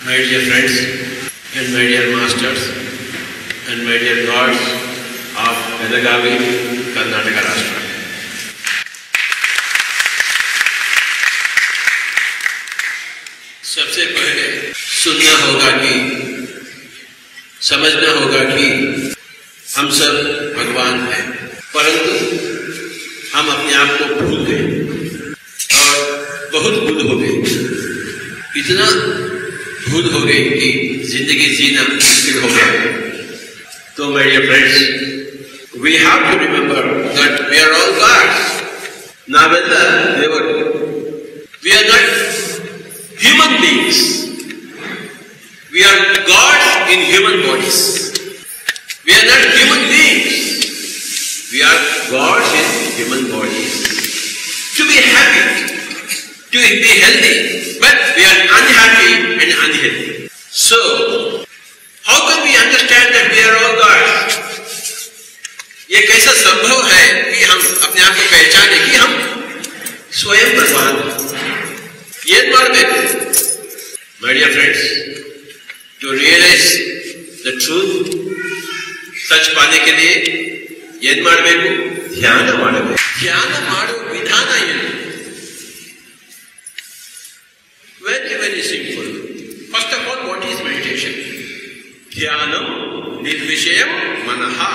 My dear friends and my dear masters and my dear gods of Belagavi, Karnataka Rashtra. सबसे पहले सुनना होगा कि समझना होगा कि हम सब भगवान हैं, परंतु हम अपने आप को भूल गए और बहुत भूल हो गई, इतना भूल हो गई कि जिंदगी जीना मुश्किल हो गया। तो my dear friends, we have to remember that we are all gods. Navenna never. We are not human beings. We are gods in human bodies. We are not human beings. We are gods in human bodies. To be happy, to be healthy, but we are unhappy and unhealthy. So, how can we understand that we are all gods? ये कैसा संभव है कि हम अपने आप को पहचाने कि हम स्वयं भगवान हैं? ये ಮಾಡಬೇಕು. My dear friends, to realize the truth, सच पाने के लिए ಏನು ಮಾಡಬೇಕು? ಧ್ಯಾನ ಮಾಡಬೇಕು. ಧ್ಯಾನ ಮಾಡುವ ವಿಧಾನ ಏನು? Very simple. First of all, what is meditation? Dhyanam nirvishayam manaha.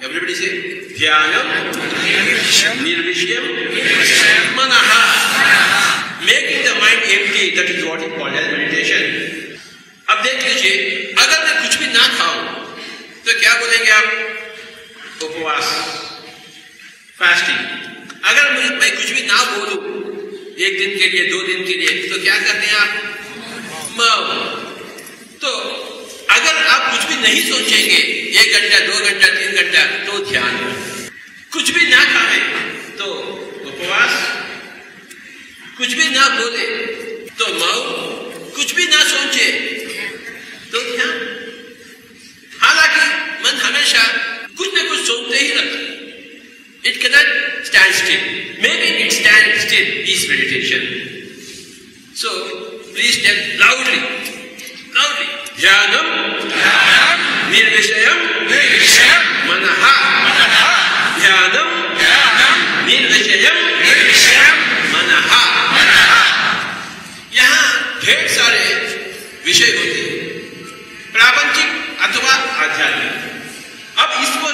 Everybody say Dhyanam nirvishayam manaha. Making the mind empty, that is what is called as meditation. अब देख लीजिए, अगर मैं कुछ भी ना खाऊं तो क्या बोलेंगे आप? उपवास, फास्टिंग. अगर मैं कुछ भी ना बोलूं एक दिन के लिए, 2 दिन के लिए, तो क्या करते हैं आप? मौन. तो अगर आप कुछ भी नहीं सोचेंगे 1 घंटा, 2 घंटा, 3 घंटा, तो ध्यान. कुछ भी ना खाएं तो उपवास, कुछ भी ना बोले तो मौन, कुछ भी ना सोचे तो ध्यान. हालांकि मन हमेशा कुछ न कुछ सोचते ही रहता है. It cannot stand still. Making it stand still is meditation. So, please tell loudly. Dhyanam nirvishayam manaha. Dhyanam nirvishayam manaha. यहाँ ढेर सारे विषय होते हैं, प्रापंचिक अथवा आध्यात्मिक. अब इसको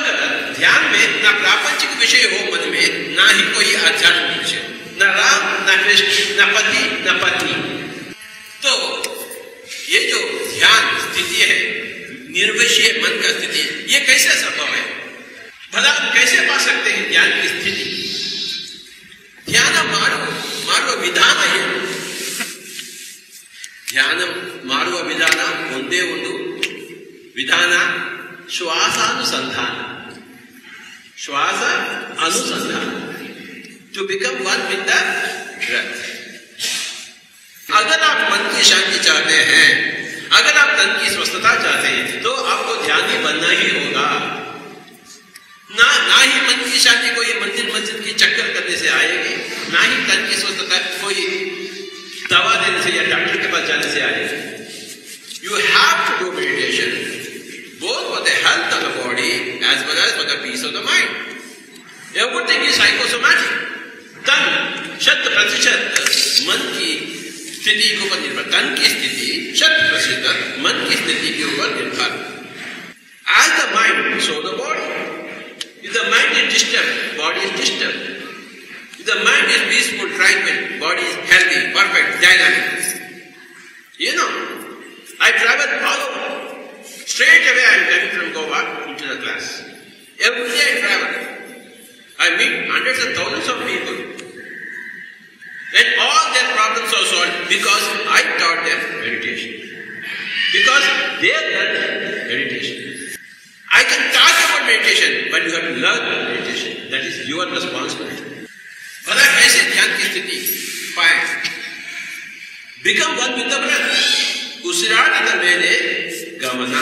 ध्यान में ना प्रापंचिक विषय हो मन में, ना ही कोई आध्यात्मिक विषय, न राम, न कृष्ण, न पति, न पत्नी. तो ये जो ध्यान स्थिति है, निर्विषय मन का स्थिति, ये कैसे संभव है? भला हम कैसे पा सकते हैं ध्यान की स्थिति? ध्यान मारुव विधान है. ಧ್ಯಾನ ಮಾಡುವ ವಿಧಾನ ಒಂದೇ ಒಂದು ವಿಧಾನ, ಶ್ವಾಸಾನುಸಂಧಾನ. श्वास अनुसंधान, to become one with the breath. अगर आप मन की शांति चाहते हैं, अगर आप तन की स्वस्थता चाहते हैं, तो आपको ध्यानी बनना ही होगा. ना ही मन की शांति कोई मंदिर मस्जिद की चक्कर करने से आएगी, ना ही तन की स्वस्थता कोई दवा देने से या डॉक्टर के पास जाने से आएगी. You have to do meditation, both for the health of the body as well as for the peace of the mind. Everything is psychosomatic. तन 100% मन की स्थिति के ऊपर निर्भर. तन की स्थिति 100% मन की स्थिति के ऊपर निर्भर. As the mind, so the body. If the mind is disturbed, body is disturbed. If the mind is peaceful, tranquil, body is healthy, perfect, dynamic. You know, I travel all over. Straight away I am coming from Goa into the class. Every day I travel. I meet hundreds and thousands of people. And all their problems are solved because I taught them meditation. Because they learned meditation. I can talk about meditation, but you have to learn meditation. That is your responsibility. भला कैसे ध्यान की स्थिति पाए? Become one with the breath. ಉಸಿರಾಟದ ಮೇಲೆ ಗಮನ.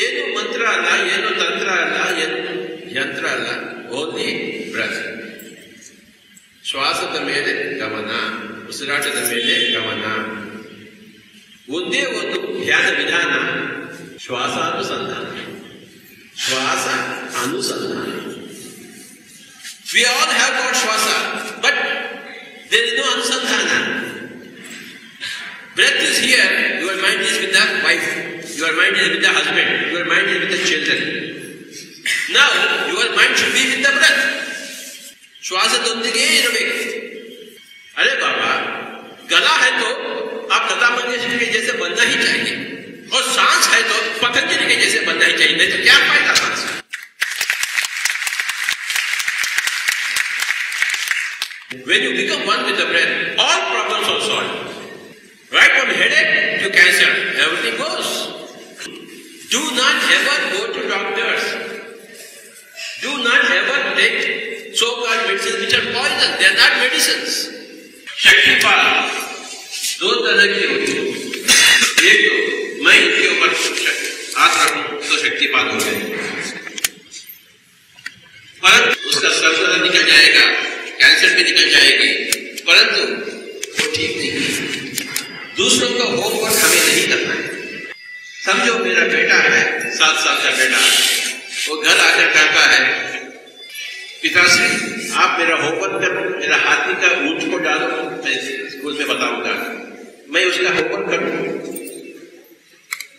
ಏನು ಮಂತ್ರ ಅಲ್ಲ, ಏನು ತಂತ್ರ ಅಲ್ಲ, ಏನು ಯಂತ್ರ ಅಲ್ಲ, ಓನ್ಲಿ ಬ್ರೆತ್. ಶ್ವಾಸದ ಮೇಲೆ ಗಮನ, ಉಸಿರಾಟದ ಮೇಲೆ ಗಮನ. ಒಂದೇ ಒಂದು ಧ್ಯಾನ ವಿಧಾನ ಶ್ವಾಸಾನುಸಂಧಾನ. ಶ್ವಾಸ ಅನುಸಂಧಾನ. We all have got Shwasa, but there is no Anusandhana. Breath is here, your mind is with the wife, your mind is with the husband, your mind is with the children. Now, your mind should be with the breath. श्वासदೊಂದಿಗೆ ಇರಬೇಕು. अरे बाबा, गला है तो आप लता मंगेशकर के जैसे बनना ही चाहिए, और सांस है तो पतंजलि के जैसे बनना ही चाहिए, नहीं तो क्या फायदा सांस. When you become one with the breath, all problems are solved. Right from headache to cancer, everything goes. Do not ever go to doctors. Do not ever take so-called medicines which are poison. They are not medicines. शक्तिपात दो तरह की होती है. एक तो मैं इनके ऊपर हाथ रखूं तो शक्तिपात हो जाएगी, परंतु उसका सर्वदा निकल जाएगा, कैंसर भी निकल जाएगी, परंतु वो ठीक नहीं है. दूसरों का होमवर्क हमें नहीं करना है. समझो मेरा बेटा है, 7 साल का बेटा, वो घर आकर कहता है, पिताश्री आप मेरा होमवर्क करो, मेरा हाथी का ऊंट को डालो, मैं स्कूल में बताऊंगा, मैं उसका होमवर्क करूं.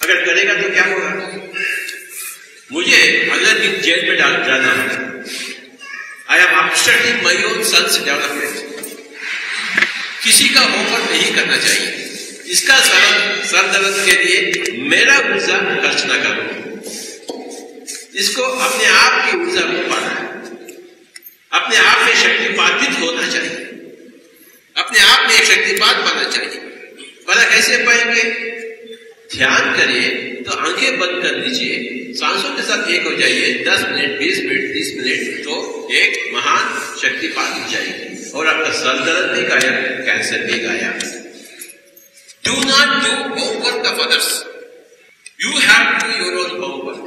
अगर करेगा तो क्या होगा? मुझे अगले दिन जेल में जाना होगा. I am obstructing my own son's development. किसी का होमवर्क नहीं करना चाहिए. इसका सर दर्द के लिए मेरा ऊर्जा खर्च न करो. इसको अपने आप की ऊर्जा को पाना है. अपने आप में शक्तिपातित होना चाहिए. अपने आप में एक शक्तिपात पाना चाहिए. भला कैसे पाएंगे? ध्यान करिए तो आंखें बंद कर लीजिए, सांसों के साथ एक हो जाइए, 10 मिनट, 20 मिनट, 30 मिनट, तो एक महान शक्तिपात हो जाएगी और आपका सर दर्द भी गायब, कैंसर भी गायब. Do not do homework of others. You have to do your own homework.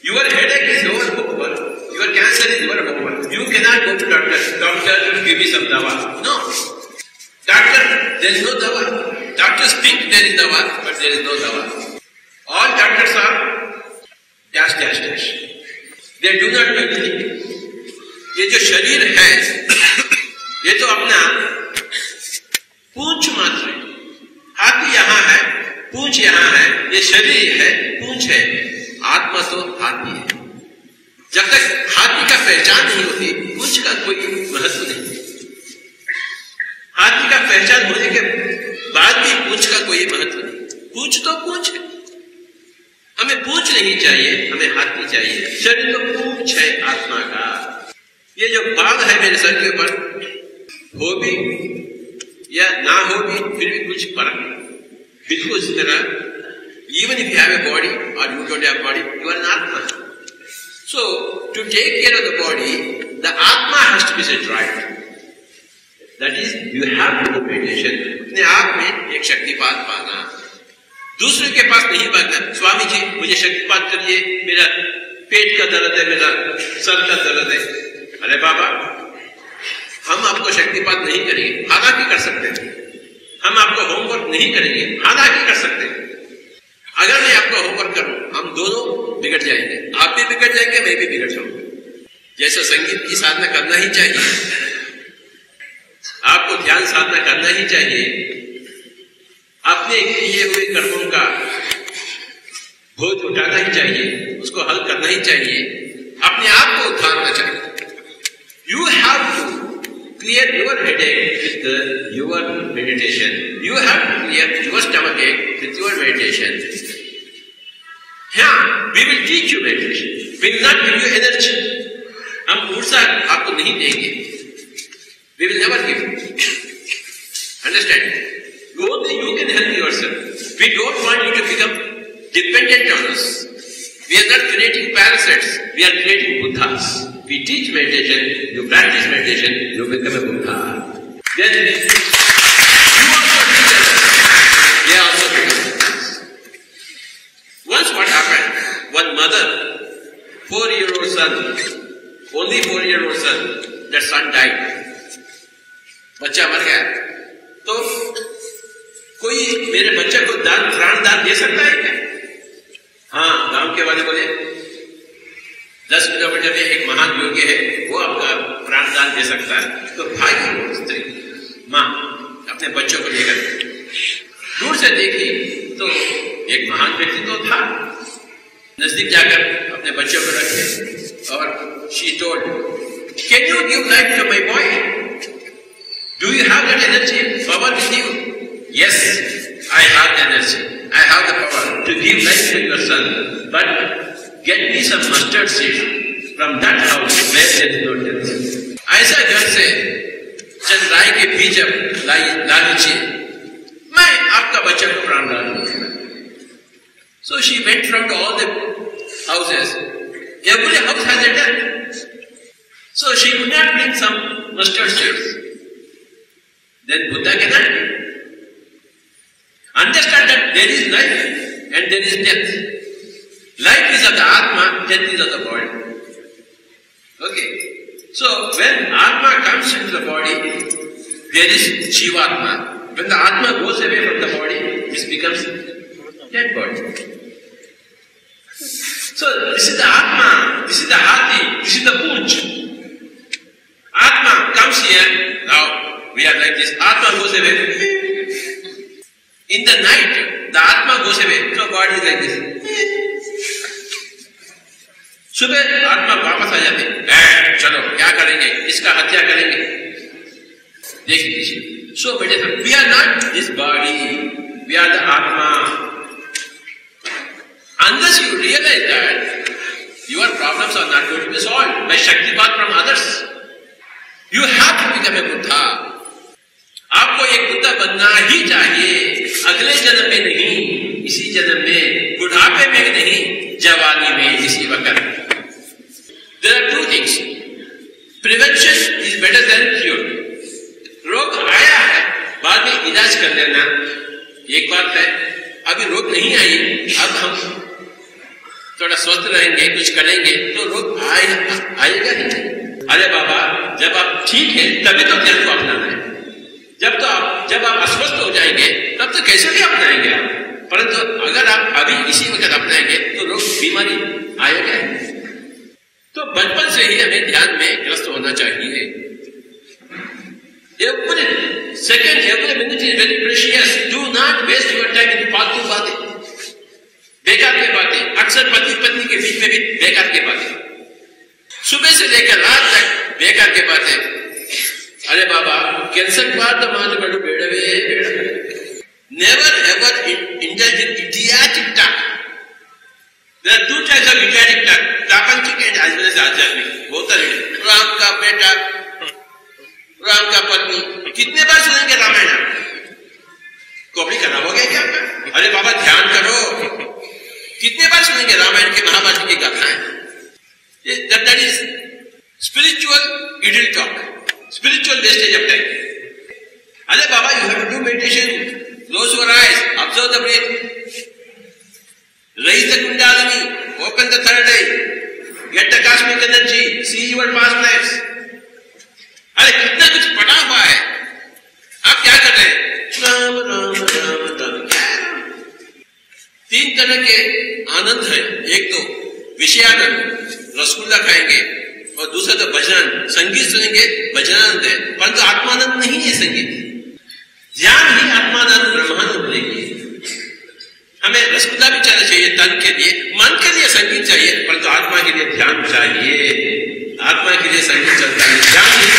Your headache is your homework. Your cancer is your homework. You cannot go to doctor. Doctor will give me some dawa. No. Doctor, there is no dawa. Doctors think there is dawa, but there is no dawa. All doctors are dash dash dash. They do not do anything. ये जो शरीर है, ये तो अपना पूंछ मात्र है. हाथी यहाँ है, पूंछ यहाँ है, ये शरीर है, पूंछ है. आत्मा तो हाथी है. जब तक हाथी का पहचान नहीं होती, पूंछ का कोई महत्व नहीं. हाथी का पहचान होने के बाद भी पूंछ का कोई महत्व नहीं. पूंछ तो पूंछ है. हमें पूंछ नहीं चाहिए, हमें हाथी चाहिए. शरीर तो पूंछ है आत्मा का. ये जो बाल है मेरे सर के ऊपर, हो भी या ना हो भी, फिर भी कुछ फर्क नहीं. बिल्कुल इस तरह, even if you have a body or you don't have body, you are an atma. So to take care of the body, the atma has to be set right. That is, you have to do meditation. अपने आप में एक शक्तिपात पाना, दूसरे के पास नहीं भागना. स्वामी जी मुझे शक्तिपात करिए, मेरा पेट का दर्द है, मेरा सर का दर्द है. अरे बाबा, हम आपको शक्तिपात नहीं करेंगे, हालांकि कर सकते हैं. हम आपको होमवर्क नहीं करेंगे, हालांकि कर सकते हैं. अगर मैं आपको होमवर्क करूं, हम दोनों बिगड़ जाएंगे. आप भी बिगड़ जाएंगे, मैं भी बिगड़ जाऊंगा. जैसे संगीत की साधना करना ही चाहिए, आपको ध्यान साधना करना ही चाहिए. अपने किए हुए कर्मों का बोझ उठाना ही चाहिए, उसको हल करना ही चाहिए, अपने आप को उठाना चाहिए. You have to clear your headache with your meditation. You have to clear your stomachache with your meditation. Yeah, we will teach you meditation. We will not give you energy. हम ऊर्जा आपको नहीं देंगे. We will never give you. Understand? Only you can help yourself. We don't want you to become dependent on us. We are not creating parasites. We are creating Buddhas. We teach meditation, you practice meditation, you become a Buddha. Then you also teach others. They also become Buddhas. Once what happened? One mother, 4-year-old son, only 4-year-old son, that son died. बच्चा मर गया. तो कोई मेरे बच्चे को प्राण दान दे सकता है क्या? हाँ, गांव के वाले बोले 10 किलोमीटर में एक महान योगी है, वो आपका प्राण दान दे सकता है। तो भाई स्त्री माँ अपने बच्चों को लेकर दूर से देखी तो एक महान व्यक्ति तो था। नजदीक जाकर अपने बच्चों को रखे और she told, can you give life to my boy? Do you have that energy, power with you? Yes, I have the energy. I have the power to give life to your son. But get me some mustard seed from that house where there is no death. ऐसा घर से चंद राय के बीज ला लीजिए, मैं आपका बच्चा को प्राण दान दूंगा। So she went from all the houses. Every house has a death. So she could not bring some mustard seeds. Then Buddha cannot understand that there is life and there is death. Life is of the Atma, death is of the body. Okay. So when Atma comes into the body, there is Jivatma. When the Atma goes away from the body, this becomes dead body. So this is the Atma, this is the Hati, this is the Puj. Atma comes here, now we are like this, Atma goes away. In the night, the Atma goes away, so body is like this. सुबह आत्मा वापस आ जाते, चलो क्या करेंगे, इसका हत्या करेंगे। देख लीजिए, so meditation, we are not this body, we are the Atma. Unless you realize that your problems are not going to be solved by Shaktipat from others, you have to become a Buddha. आपको एक बुद्धा बनना ही चाहिए, अगले जन्म में नहीं, इसी जन्म में, बुढ़ापे में नहीं, जवानी में, इसी वक्त। There are two things. Prevention is better than cure. रोग आया है, बाद में इलाज कर लेना एक बात है। अभी रोग नहीं आई, अब हम थोड़ा स्वस्थ रहेंगे, कुछ करेंगे तो रोग आएगा ही नहीं। अरे बाबा, जब आप ठीक है तभी तो ध्यान को अपनाना है। जब आप अस्वस्थ हो जाएंगे तब तो कैसे भी अपनाएंगे आप, परंतु अगर आप अभी इसी वक्त अपनाएंगे तो रोग बीमारी आएगा। तो बचपन से ही हमें ध्यान में ग्रस्त होना चाहिए। Every second, every minute is very precious. Do not waste your time in फालतू बातें, बेकार की बातें। अक्सर पति पत्नी के बीच में भी बेकार की बातें, सुबह से लेकर रात तक बेकार की बातें। अरे बाबा, कैंसर बात तो मान बड़ो बेड़वे बेड़ा। Never ever indulge in idiotic talk. There are two types of idiotic talk, प्रापंचिक and as well as आध्यात्मिक। होता है राम का बेटा, राम का पत्नी, कितने बार सुनेंगे रामायण? कॉपी खराब हो गया क्या आपका? अरे बाबा ध्यान करो, कितने बार सुनेंगे रामायण के महाभारत की कथाएं? That is spiritual idle talk. Spiritual wastage of time. अरे बाबा, you have to do meditation. Close your eyes, observe the breath. Raise the Kundalini, open the third eye, get the cosmic energy, see your past lives. अरे कितना कुछ पड़ा हुआ है, आप क्या कर रहे हैं? राम राम राम राम। तीन तरह के आनंद है, एक तो विषयानंद, रसगुल्ला खाएंगे, और दूसरा तो भजन, संगीत सुनेंगे, भजनानंद है, परंतु आत्मानंद नहीं है संगीत। ध्यान ही आत्मानंद ब्रह्मानंद लेंगे। हमें रसगुल्ला भी चाहिए तन के लिए, मन के लिए संगीत चाहिए, परंतु आत्मा के लिए ध्यान चाहिए। आत्मा के लिए संगीत चलता है, ध्यान संगीत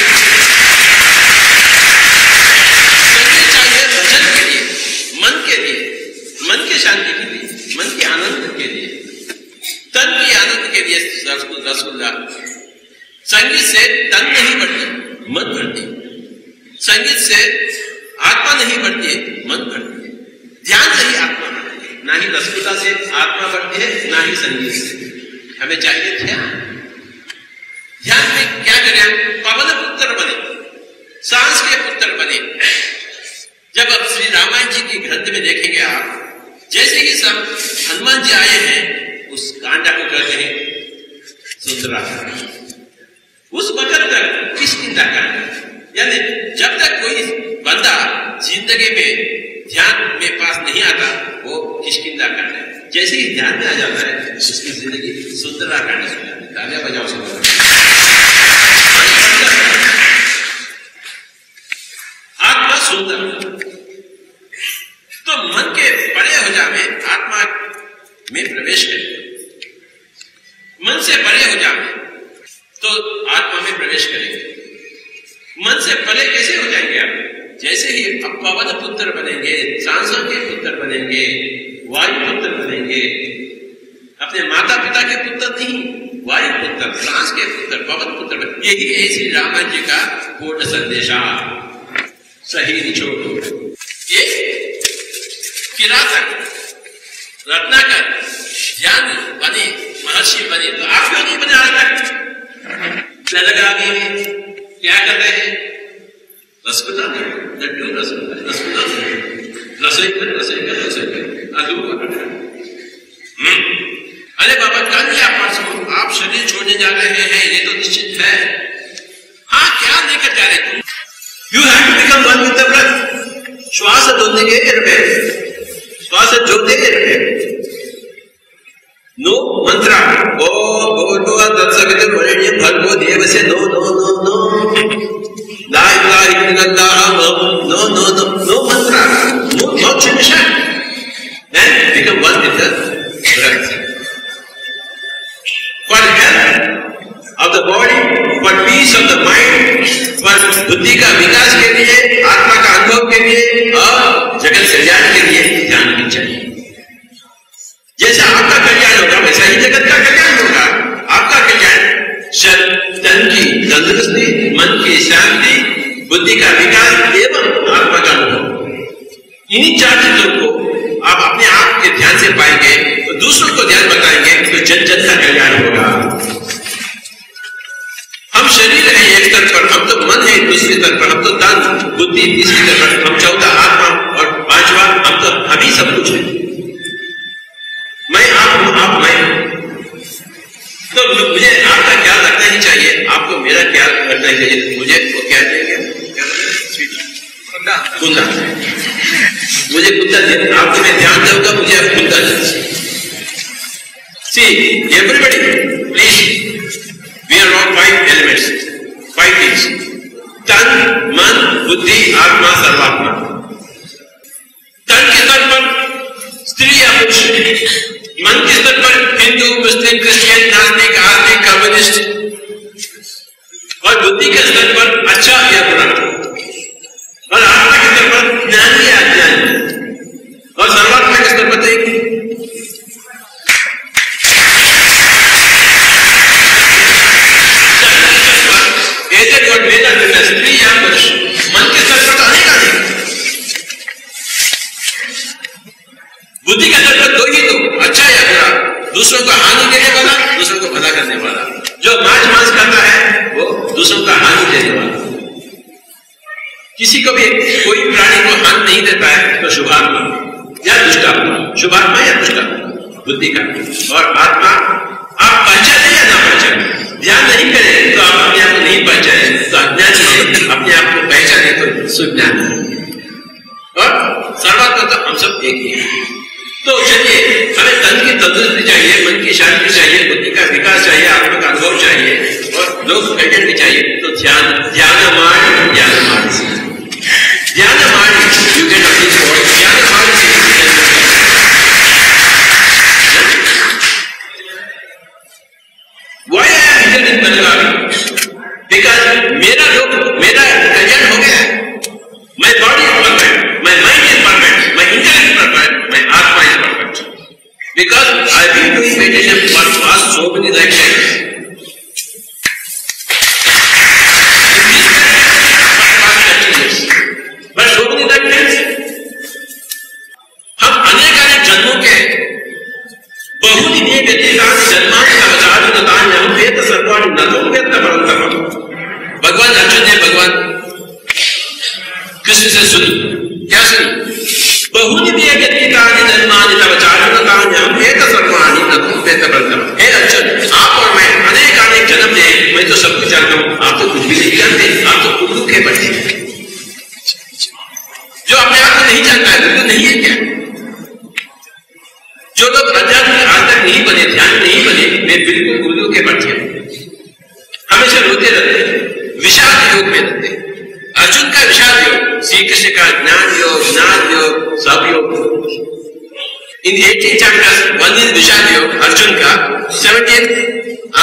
चाहिए भजन के लिए, मन के लिए, मन के शांति के लिए, मन के आनंद के लिए, तन के आनंद के लिए रसगुल्ला। संगीत से तन नहीं बढ़ती, मन बढ़ती। संगीत से आत्मा नहीं बढ़ती, मन बढ़ती है। ध्यान से ही आत्मा बढ़ती है, ना ही रसगुल्ला से आत्मा बढ़ती है, ना ही संगीत से। हमें चाहिए ध्यान। ध्यान में क्या करें? पवन पुत्र बने, सांस के पुत्र बने। जब अब श्री रामायण जी की ग्रंथ में देखेंगे आप, जैसे ही सब हनुमान जी आए हैं, उस कांडा को कहते हैं सुंदरा। उस वक्त तक किस चिंता करना, यानी जब तक कोई बंदा जिंदगी में ध्यान में पास नहीं आता वो किष्किंधा करता है। जैसे ही ध्यान में आ जाता है उसकी जिंदगी सुंदराकांड हो जाती है। तालियां बजाओ सुंदर। आत्मा सुंदर, तो मन के परे हो जावे आत्मा में प्रवेश करे। मन से परे हो जावे तो आत्मा में प्रवेश करेंगे। मन से परे कैसे हो जाएंगे आप? जैसे ही आप पवन पुत्र बनेंगे, सांसों के पुत्र बनेंगे, वायु पुत्र बनेंगे, अपने माता पिता के पुत्र नहीं, वायु पुत्र, सांस के पुत्र, पवन पुत्र बनेंगे। यही है श्री राम जी का पूर्ण संदेशा। सही निचोड़ ये किरातक रत्नाकर ध्यान बने, महर्षि बने, तो आप क्यों नहीं बने? आज तक लगा क्या कर रहे हैं? रसगुल्ला लड्डू, रसगुल्ला रसोई कर अरे बाबा कल या परसों आप शरीर छोड़ने जा रहे हैं, ये तो निश्चित है। हाँ, क्या लेकर जा रहे तुम? You have to become one with the breath. श्वास ಜೊತೆಗೆ ಇರಬೇಕು, ಶ್ವಾಸ ಜೊತೆಗೆ ಇರಬೇಕು. नो मंत्र ओ भगवतो तत्सवितुर् वरेण्यं भर्गो देवस्य नो नो नो नो ला इलाहा इल्लल्लाह no no no no mantra, no chantation, then become one with the breath. For health of the body, for peace of the mind, for बुद्धि का विकास के लिए, आत्मा का अनुभव के लिए और जगत कल्याण के लिए ध्यान भी चाहिए। जैसा आपका कल्याण होगा वैसा ही जगत का कल्याण होगा। आपका कल्याण तन की तंदुरुस्ती, मन की शांति, बुद्धि का विकास एवं आत्मा का अनुभव, इन्हीं चार चीजों को आप अपने आप के ध्यान से पाएंगे तो दूसरों को ध्यान बताएंगे तो जन जन का कल्याण होगा। हम शरीर है एक स्तर पर, हम तो मन है दूसरे स्तर पर, हम तो तन बुद्धि तीसरी स्तर पर, हम चौथा आत्मा और पांचवा हम तो अभी सब कुछ है। मैं आप हूं, आप मैं हूं। तो मुझे आपका ख्याल रखना ही चाहिए, आपको मेरा ख्याल रखना ही चाहिए। मुझे वो क्या देंगे? कुंदा। मुझे कुंदा दे, आपको मैं ध्यान दूंगा, मुझे आप कुंदा दे। See, everybody, please, we are all 5 elements, 5 things. तन, मन, बुद्धि, आत्मा, सर्वात्मा। तन के स्तर पर स्त्री या पुरुष, मन के स्तर पर हिंदू, मुस्लिम, क्रिश्चियन, नास्तिक, आस्तिक, कम्युनिस्ट, और बुद्धि के स्तर पर अच्छा या बुरा, और आत्मा के स्तर पर ज्ञानी या अज्ञानी, और सर्वात्मा के स्तर पर स्त्री या पुरुष। मन के स्तर पर तो अनेक अनेक, बुद्धि के स्तर पर दो ही दो, अच्छा या बुरा, दूसरों को हानि देने वाला, दूसरों को भला करने वाला। जो मांस करता है वो दूसरों का हानि देने वाला। किसी को भी कोई प्राणी को हानि नहीं देता है तो शुभात्मा या दुष्टात्मा, शुभात्मा या दुष्टात्मा बुद्धि का। और आत्मा आप पहचाने या ना पहचाने, ध्यान नहीं करें तो आप अपने आप को नहीं पहचाने तो अज्ञान है, अपने आप को पहचाने तो सुज्ञान है। और सर्वात्मा तो हम सब एक ही है। तो चलिए, हमें तन की तंदुरुस्ती चाहिए, मन की शांति चाहिए, बुद्धि का विकास चाहिए, आत्मा का अनुभव चाहिए और लोक कल्याण भी चाहिए। तो ध्यान ಮಾಡಿ यू कैन अचीव ध्यान ಮಾಡಿ Why I am here in Bengali? Because मेरा कल्याण हो गया है। My body is perfect, my mind is perfect, my intellect is perfect, my atma is perfect. Because I have been doing meditation for past so many lifetimes. But so many lifetimes, हम अनेक जन्मों के बहुनी व्यक्तिगत जन्माने का विचार हम वेद सर्वाणि नतुम वेद परंतम। भगवान अर्जुन ने भगवान कृष्ण से सुनी, क्या सुनी? बहुनी व्यक्तिगत जन्माने का विचार हम वेद सर्वाणि नतुम वेद परंतम। हे अर्जुन, आप और मैं अनेक जन्म ले, मैं तो सब कुछ जानता हूं, आप तो कुछ भी नहीं जानते, आप तो उल्लू के बच्चे। जो अपने आप को नहीं जानता है जो लोग आध्यात्मिक आज तक नहीं बने, ध्यान नहीं बने, वे बिल्कुल उर्दू के बच्चे हमेशा रोते रहते, विषाद योग में रहते। अर्जुन का विषाद योग, श्री कृष्ण का ज्ञान योग, सब योग। इन 18 chapters, one is विषाद योग अर्जुन का, 17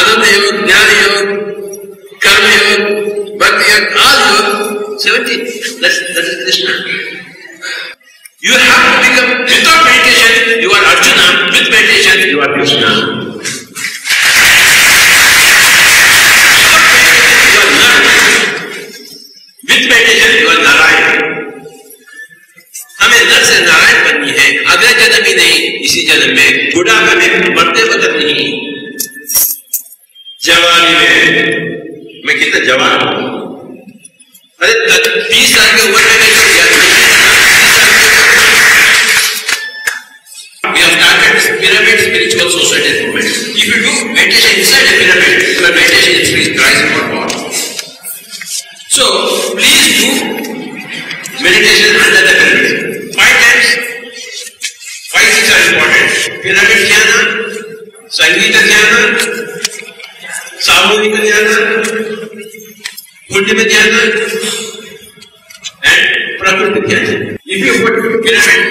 आनंद योग, ज्ञान योग, कर्म योग, भक्ति योग, all योग, 17 that is Krishna. You have to become, without meditation you are Arjuna, with meditation you are Krishna. With meditation you are Narayana. हमें नर से नारायण बननी है, अगले जन्म ही नहीं, इसी जन्म में, बुढ़ापे में, मरते वक्त नहीं, जवानी में। मैं कितना जवान हूं, अरे 20 साल की उम्र में we have started pyramid spiritual society movement. If you do meditation inside a pyramid, your meditation is free, Christ or God. So please do meditation under the pyramid. 5 times, 5 things are important. Pyramid dhyana, Sangeeta dhyana, Samudika dhyana, Buddhima dhyana, and Prakriti dhyana. If you put pyramid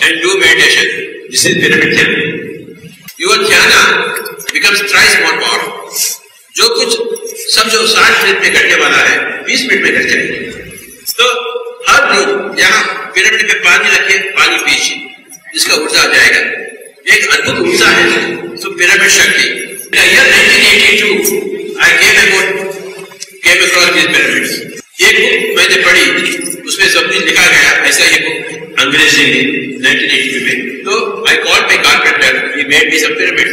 and do meditation, this is pyramid dhyana. Your dhyana becomes thrice more powerful. जो कुछ सब जो 60 minute में करने वाला है 20 minute में कर जाएंगे। तो हर रोज यहाँ पिरामिड में पानी रखे, पानी पीछे, जिसका ऊर्जा आ जाएगा। एक अद्भुत ऊर्जा है, तो पिरामिड शक्ति। Year 1982 I came across these pyramids. एक बुक मैंने पढ़ी, उसमें सब कुछ लिखा गया, ऐसा ही बुक अंग्रेजी में 1982 में। तो I called my carpenter, he made me some pyramid.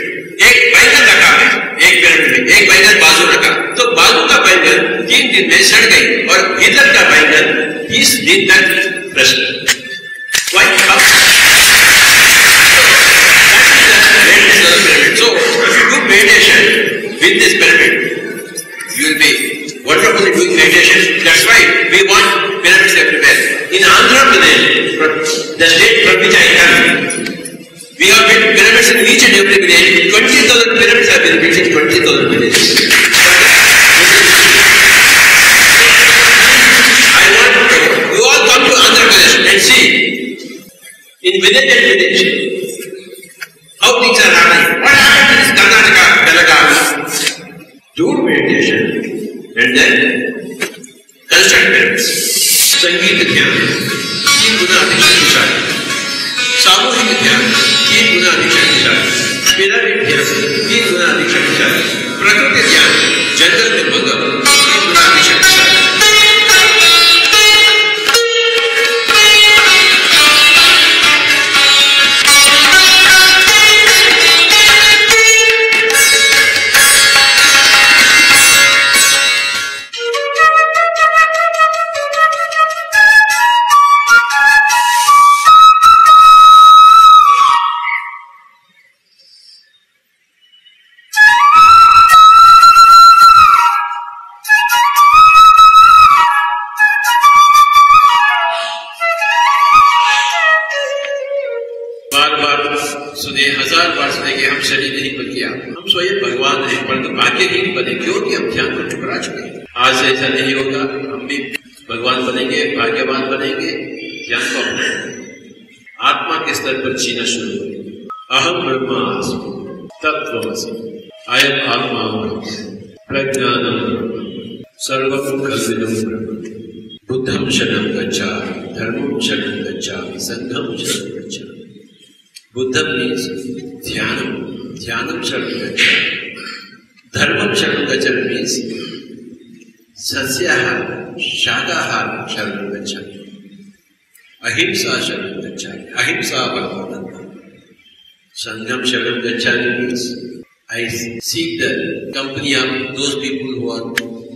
एक बैंगन रखा है, एक पिरामिड में, एक बैंगन बाजू रखा, तो बाजू का बैंगन 3 दिन में सड़ गई और इधर का बैंगन 30 दिन तक प्रश्न। Why? So if you do meditation with this pyramid, you will be wonderfully doing meditation. That's why we want pyramids everywhere. In Andhra Pradesh, the state from which I come, we have built pyramids in each and every village. 20,000 pyramids have been built in 20,000 villages. I want you all come to Andhra Pradesh and see in village and village how things are happening. What happened in Karnataka, Belagavi? Do meditation and then construct pyramids. Sangeeta dhyana, 3 guna अधिक शक्तिशाली. सामूहिक ध्यान 3 गुना अधिक शक्तिशाली, pyramid ध्यान 3 गुना अधिक शक्तिशाली, प्रकृति ध्यान जंगल में मगन 3 गुना अधिक शक्तिशाली। आज से ऐसा नहीं होगा, हम भी भगवान बनेंगे, भाग्यवान बनेंगे, ज्ञान को अपनाएंगे, आत्मा के स्तर पर जीना शुरू करेंगे। अहम ब्रह्मास्मि तत्त्वमसि, अयम आत्मा प्रज्ञानम सर्वं खल्विदं ब्रह्म, बुद्धं शरणं गच्छामि, धर्मं शरणं गच्छामि, संघं शरणं गच्छामि। बुद्धं मीन्स ध्यानम शरणं गच्छामि, धर्मं शरणं गच्छामि मीन्स सस्याहार शाकाहार शरणं गच्छामि, अहिंसा शरणं गच्छामि, अहिंसा परमानंद। संघम शरणं गच्छामि means I seek the company of those people who are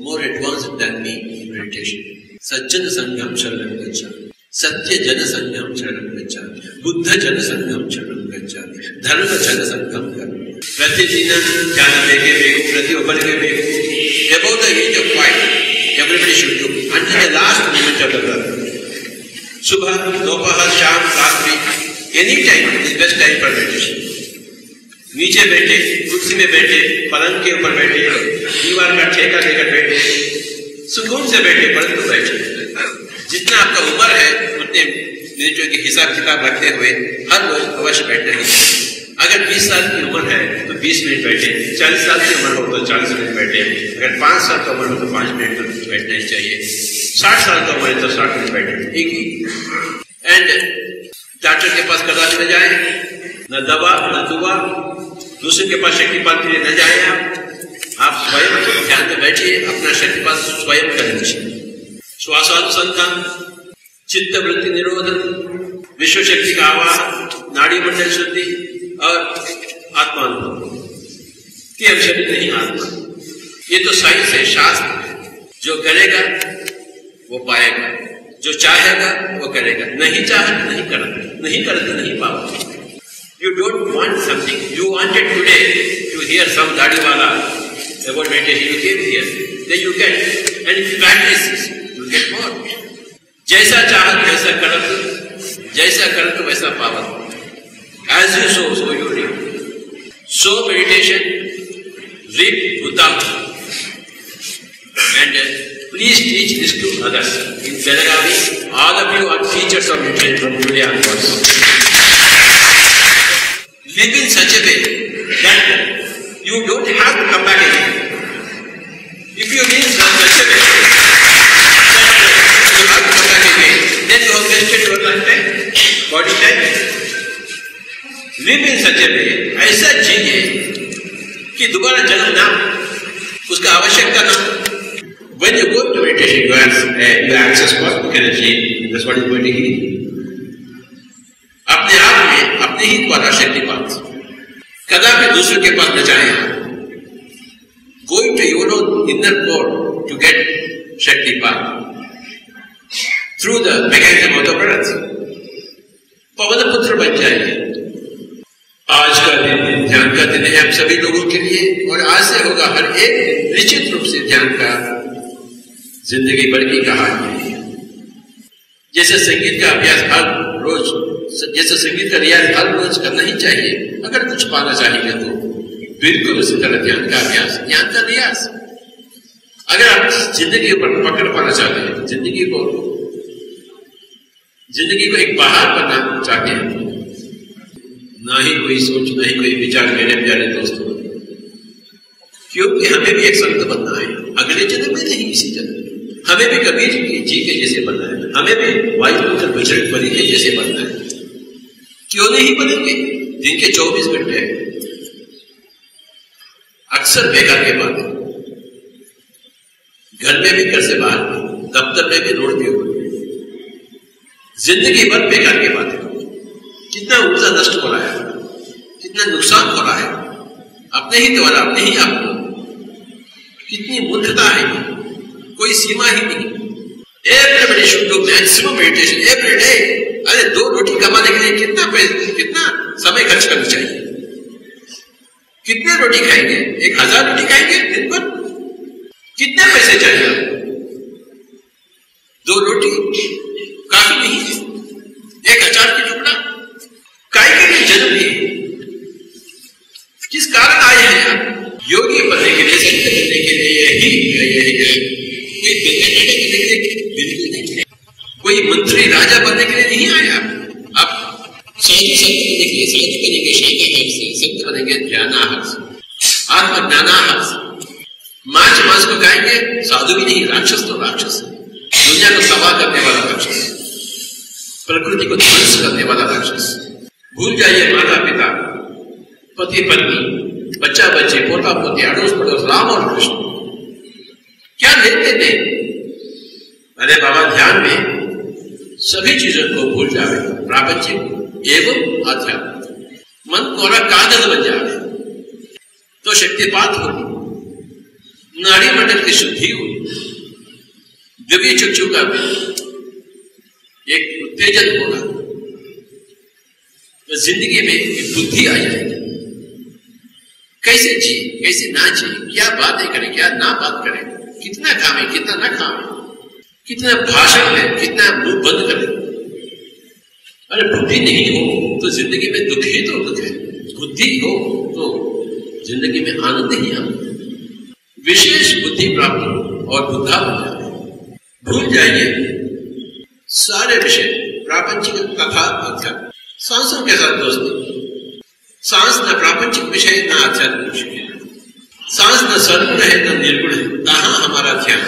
more advanced than me in meditation. सज्जन संघम शरणं गच्छामि, सत्य जन संघम शरणं गच्छामि, बुद्ध जन संघम शरणं गच्छामि, धर्म जन संघम करोमि। प्रतिदिन ध्यान लेके ಬೇಕು, ಪ್ರತಿಯೊಬ್ಬರಿಗೆ ಬೇಕು। About the age of 5, everybody should do until the last moment of the birth. Subha, Dopahar, Sham, Ratri, any time is best time for meditation. नीचे बैठे, कुर्सी में बैठे, पलंग के ऊपर बैठे, दीवार का ठेका लेकर बैठे, सुकून से बैठे, परंतु बैठे। जितना आपका उम्र है उतने मिनटों की हिसाब किताब रखते हुए हर रोज अवश्य बैठना ही चाहिए। अगर 20 साल की उम्र है तो 20 मिनट बैठे, 40 साल की उम्र हो तो 40 मिनट बैठे, अगर 5 साल का उम्र हो तो 5 मिनट तो बैठना ही चाहिए, 60 साल का उम्र है तो 60 मिनट बैठे। एक ही एंड डॉक्टर के पास कदापि न जाए, न दवा न दुआ, दूसरे के पास शक्तिपात के लिए न जाए। आप स्वयं ध्यान में बैठिए, अपना शक्तिपात स्वयं कर लीजिए। श्वासानुसंधान, चित्त वृत्ति निरोधन, विश्व शक्ति का आवाहन, नाड़ी मंडल शुद्धि और आत्मानुभव कि हम शरीर नहीं आत्मा। ये तो साइंस है, शास्त्र है। जो करेगा वो पाएगा, जो चाहेगा वो करेगा, नहीं चाहे नहीं करेगा, नहीं करते नहीं पाओगे। You don't want something. You wanted today to hear some dadiwala about meditation. You came here. Then you get. And if you practice this, you get more. जैसा चाहत वैसा करत, जैसा करत वैसा पावत। As you sow, so you reap. Sow meditation, reap Buddha. And please teach this to others. In Belagavi, all of you are teachers of meditation from today onwards. Live in such a way that you don't have to come back again. If you live in such a way that you have to come back again, then you have wasted your lifetime, body time. Live in such a way, ऐसा जिए कि दोबारा जन्म ना, उसका आवश्यकता ना। When you go to meditation, you access cosmic energy. That's what is going to heal. अपने आप में अपने ही द्वारा शक्तिपात, कदापि दूसरे के पास न जाए। Going to your own inner core to get शक्तिपात through the mechanism of the breath. पवन पुत्र बन जाएंगे। आज का दिन ध्यान का दिन है हम सभी लोगों के लिए, और आज से होगा हर एक निश्चित रूप से ध्यान का जिंदगी भर की कहानी है। जैसे संगीत का अभ्यास हर रोज, जैसे संगीत का रियाज हर रोज करना ही चाहिए। अगर कुछ पाना चाहिए तो बिल्कुल उसी तरह ध्यान का अभ्यास, ज्ञान का रियाज। अगर आप जिंदगी पर पकड़ पाना चाहते हैं, तो जिंदगी को एक पहाड़ बनना चाहते हैं, ना ही कोई सोच, ना ही कोई विचार मेरे प्यारे दोस्तों, क्योंकि हमें भी एक संत बनना है। अगले जन्म में नहीं, इसी जन्म में हमें भी कबीर जी के जैसे बनना है, हमें भी वायुपुत्र बजरंग बली के जैसे बनना है। क्यों नहीं बनेंगे? दिन के 24 घंटे हैं, अक्सर बेकार के बात है। घर में भी, घर से बाहर भी, दफ्तर में भी, रोड पे भी, जिंदगी भर बेकार की बात है। कितना ऊर्जा नष्ट हो रहा है, कितना नुकसान हो रहा है अपने ही द्वारा, अपने ही आपको। कितनी मूर्खता है, कोई सीमा ही नहीं। Everybody should do maximum meditation every day. अरे 2 रोटी कमाने के लिए कितना समय खर्च करना चाहिए? कितने रोटी खाएंगे? 1000 रोटी खाएंगे दिन भर? कितने पैसे चाहिए? 2 रोटी काफी नहीं है। 1 अचार की टुकड़ा काय के लिए जन्म लिए? किस कारण आए हैं आप? योगी बनने के लिए, संत बनने के लिए ही। कोई बिल्कुल नहीं, कोई मंत्री राजा बनने के लिए नहीं आए आप साधु संत बनने के लिए। साधु बनेंगे शाकाहार से, संत बनेंगे ज्ञानाहार से, आत्मज्ञानाहार से। मांस को खाएंगे, साधु भी नहीं, राक्षस तो राक्षस है। दुनिया को तबाह करने वाला राक्षस, प्रकृति को ध्वंस करने वाला राक्षस। भूल जाइए माता पिता, पति पत्नी, बच्चा बच्चे, पोता पोती, अड़ोस पड़ोस, राम और कृष्ण, क्या लेते थे? अरे बाबा, ध्यान में सभी चीजों को भूल जाए, प्रापंचिक एवं आध्यात्मिक। मन कोरा कागज बन जाए तो शक्तिपात होगी, नाड़ी मंडल की शुद्धि होगी, दिव्य चक्षु का एक उत्तेजन होगा, तो जिंदगी में एक बुद्धि आ जाएगी। कैसे जिए, कैसे ना जिए, क्या बातें करें, क्या ना बात करें, कितना खावे, कितना ना खावे, कितना भाषण में, कितना मुंह बंद करें। अरे बुद्धि नहीं हो तो जिंदगी में दुख ही तो दुख है। बुद्धि हो तो जिंदगी में आनंद ही आनंद। विशेष बुद्धि प्राप्त हो और बुद्धा बन जाए, भूल जाइए सारे विषय प्रापंचिक तथा अध्यात्म। सांसों के साथ दोस्ती, सांस न प्रापंचिक विषय न आध्यात्मिक विषय, सांस न सर्वगुण है न निर्गुण है, तहाँ हमारा ध्यान।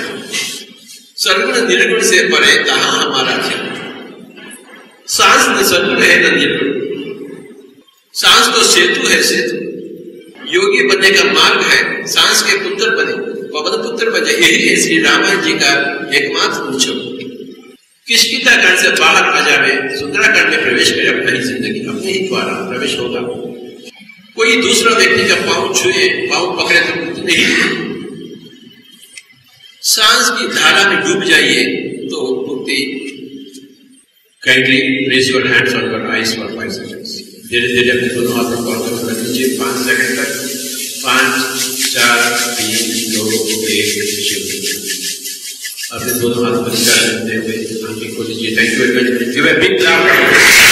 सर्वगुण निर्गुण से परे तहाँ हमारा ध्यान। सांस न सर्वगुण है न निर्गुण, सांस तो सेतु है, सेतु योगी बनने का मार्ग है। सांस के पुत्र बने, पवन पुत्र बने, यही है श्री रामायण जी का एकमात्र उच्चव। किष्किंधा कांड से बाहर आ जावे, सुंदराकांड में प्रवेश करे, अपनी ही जिंदगी अपने ही द्वारा प्रवेश होगा। कोई दूसरा व्यक्ति का पांव छुए, पांव पकड़े तो मुक्ति नहीं। सांस की धारा में डूब जाइए तो मुक्ति। Kindly raise your hands on your eyes for 5 seconds. धीरे धीरे अपने दोनों हाथों को कर लीजिए 5 सेकंड तक। 5, 4, 3, 2, 1। अपने दोनों हाथ बंद कर लेते हुए आंखें खोल लीजिए। Thank you very much. Give a big clap.